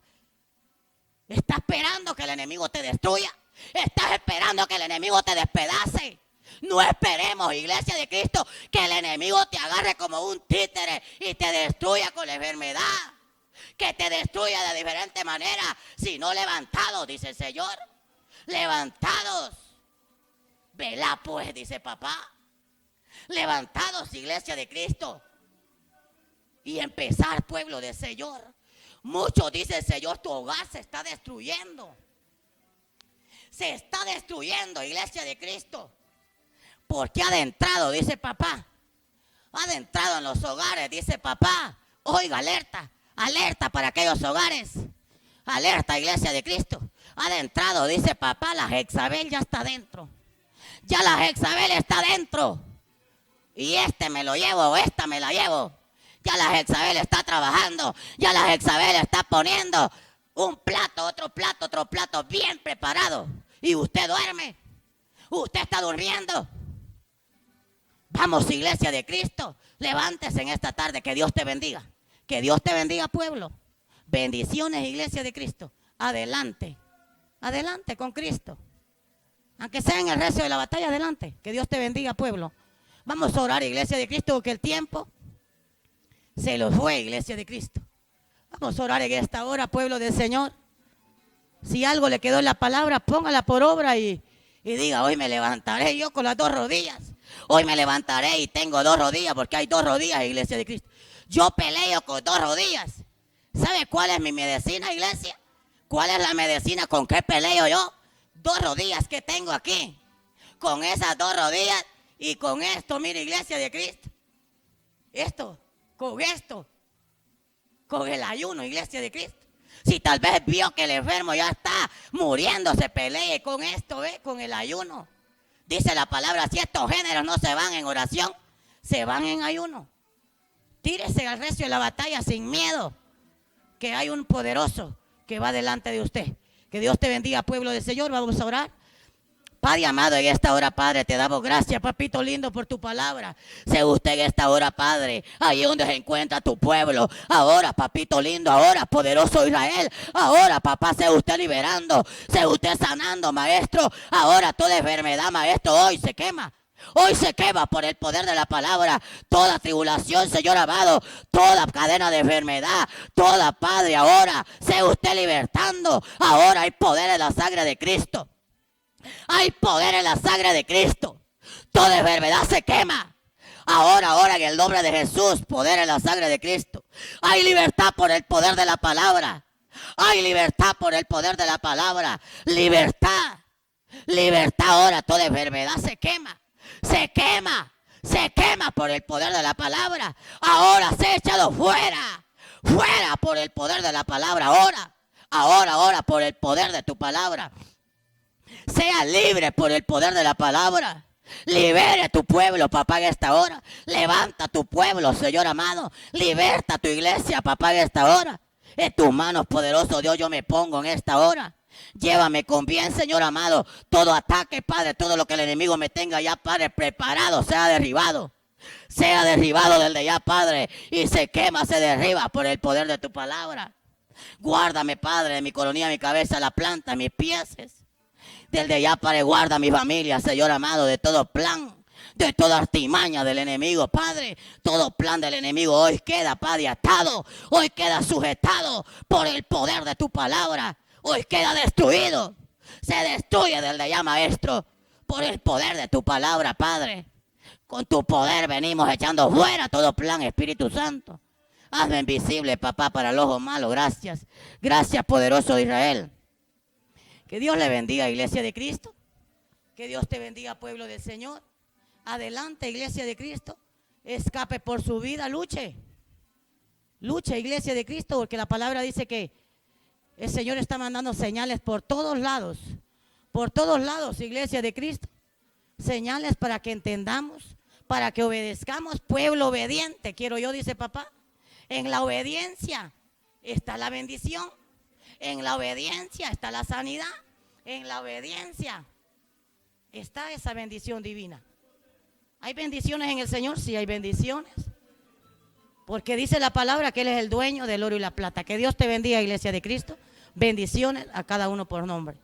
¿Está esperando que el enemigo te destruya? ¿Estás esperando que el enemigo te despedace? No esperemos, iglesia de Cristo, que el enemigo te agarre como un títere y te destruya con la enfermedad. Que te destruya de diferente manera, sino levantados, dice el Señor. Levantados. Velá pues, dice papá. Levantados, iglesia de Cristo. Y empezar, pueblo del Señor. Muchos, dice el Señor, tu hogar se está destruyendo. Se está destruyendo, iglesia de Cristo. Porque ha adentrado, dice papá. Ha adentrado en los hogares, dice papá. Oiga, alerta, alerta para aquellos hogares. Alerta, iglesia de Cristo. Ha adentrado, dice papá, la Jezabel ya está dentro. Ya la Jezabel está dentro. Y me lo llevo, o esta me la llevo. Ya la Jezabel está trabajando. Ya la Jezabel está poniendo un plato, otro plato bien preparado. Y usted duerme. Usted está durmiendo. Vamos, iglesia de Cristo, levántese en esta tarde, que Dios te bendiga. Que Dios te bendiga, pueblo. Bendiciones, iglesia de Cristo. Adelante, adelante con Cristo. Aunque sea en el resto de la batalla, adelante. Que Dios te bendiga, pueblo. Vamos a orar, iglesia de Cristo, porque el tiempo se los fue, iglesia de Cristo. Vamos a orar en esta hora, pueblo del Señor. Si algo le quedó en la palabra, póngala por obra y diga, hoy me levantaré yo con las dos rodillas. Hoy me levantaré y tengo dos rodillas, porque hay dos rodillas, iglesia de Cristo. Yo peleo con dos rodillas. ¿Sabe cuál es mi medicina, iglesia? ¿Cuál es la medicina con qué peleo yo? Dos rodillas que tengo aquí. Con esas dos rodillas y con esto, mire, iglesia de Cristo. Con el ayuno, iglesia de Cristo. Si tal vez vio que el enfermo ya está muriendo, se pelee con esto, con el ayuno. Dice la palabra, si estos géneros no se van en oración, se van en ayuno. Tírese al resto de la batalla sin miedo, que hay un poderoso que va delante de usted. Que Dios te bendiga, pueblo del Señor. Vamos a orar. Padre amado, en esta hora, Padre, te damos gracias, papito lindo, por tu palabra. Sea usted en esta hora, Padre, ahí donde se encuentra tu pueblo. Ahora, papito lindo, ahora, poderoso Israel. Ahora, papá, sea usted liberando, sea usted sanando, maestro. Ahora, toda enfermedad, maestro, hoy se quema. Hoy se quema por el poder de la palabra. Toda tribulación, Señor amado, toda cadena de enfermedad, toda, Padre, ahora, sea usted libertando. Ahora hay poder en la sangre de Cristo. Hay poder en la sangre de Cristo. Toda enfermedad se quema. Ahora en el nombre de Jesús, poder en la sangre de Cristo. Hay libertad por el poder de la palabra. Hay libertad por el poder de la palabra. Libertad. Libertad ahora. Toda enfermedad se quema. Se quema. Se quema por el poder de la palabra. Ahora se ha echado fuera. Fuera por el poder de la palabra. Ahora por el poder de tu palabra. Sea libre por el poder de la palabra. Libere tu pueblo, papá, en esta hora. Levanta tu pueblo, Señor amado. Liberta tu iglesia, papá, en esta hora. En tus manos, poderoso Dios, yo me pongo en esta hora. Llévame con bien, Señor amado. Todo ataque, Padre, todo lo que el enemigo me tenga ya, Padre, preparado, sea derribado. Sea derribado del de allá, Padre. Y se quema, se derriba por el poder de tu palabra. Guárdame, Padre, de mi coronilla, mi cabeza, la planta, mis pies. Del de allá, Padre, guarda mi familia, Señor amado, de todo plan, de toda artimaña del enemigo, Padre. Todo plan del enemigo hoy queda, Padre, atado. Hoy queda sujetado por el poder de tu palabra. Hoy queda destruido. Se destruye del de allá, Maestro, por el poder de tu palabra, Padre. Con tu poder venimos echando fuera todo plan, Espíritu Santo. Hazme invisible, papá, para el ojo malo. Gracias. Gracias, poderoso de Israel. Que Dios le bendiga, iglesia de Cristo. Que Dios te bendiga, pueblo del Señor. Adelante, iglesia de Cristo. Escape por su vida, luche. Luche, iglesia de Cristo, porque la palabra dice que el Señor está mandando señales por todos lados. Por todos lados, iglesia de Cristo. Señales para que entendamos, para que obedezcamos. Pueblo obediente, quiero yo, dice papá. En la obediencia está la bendición. En la obediencia está la sanidad. En la obediencia está esa bendición divina. ¿Hay bendiciones en el Señor? Sí, hay bendiciones. Porque dice la palabra que Él es el dueño del oro y la plata. Que Dios te bendiga, iglesia de Cristo. Bendiciones a cada uno por nombre.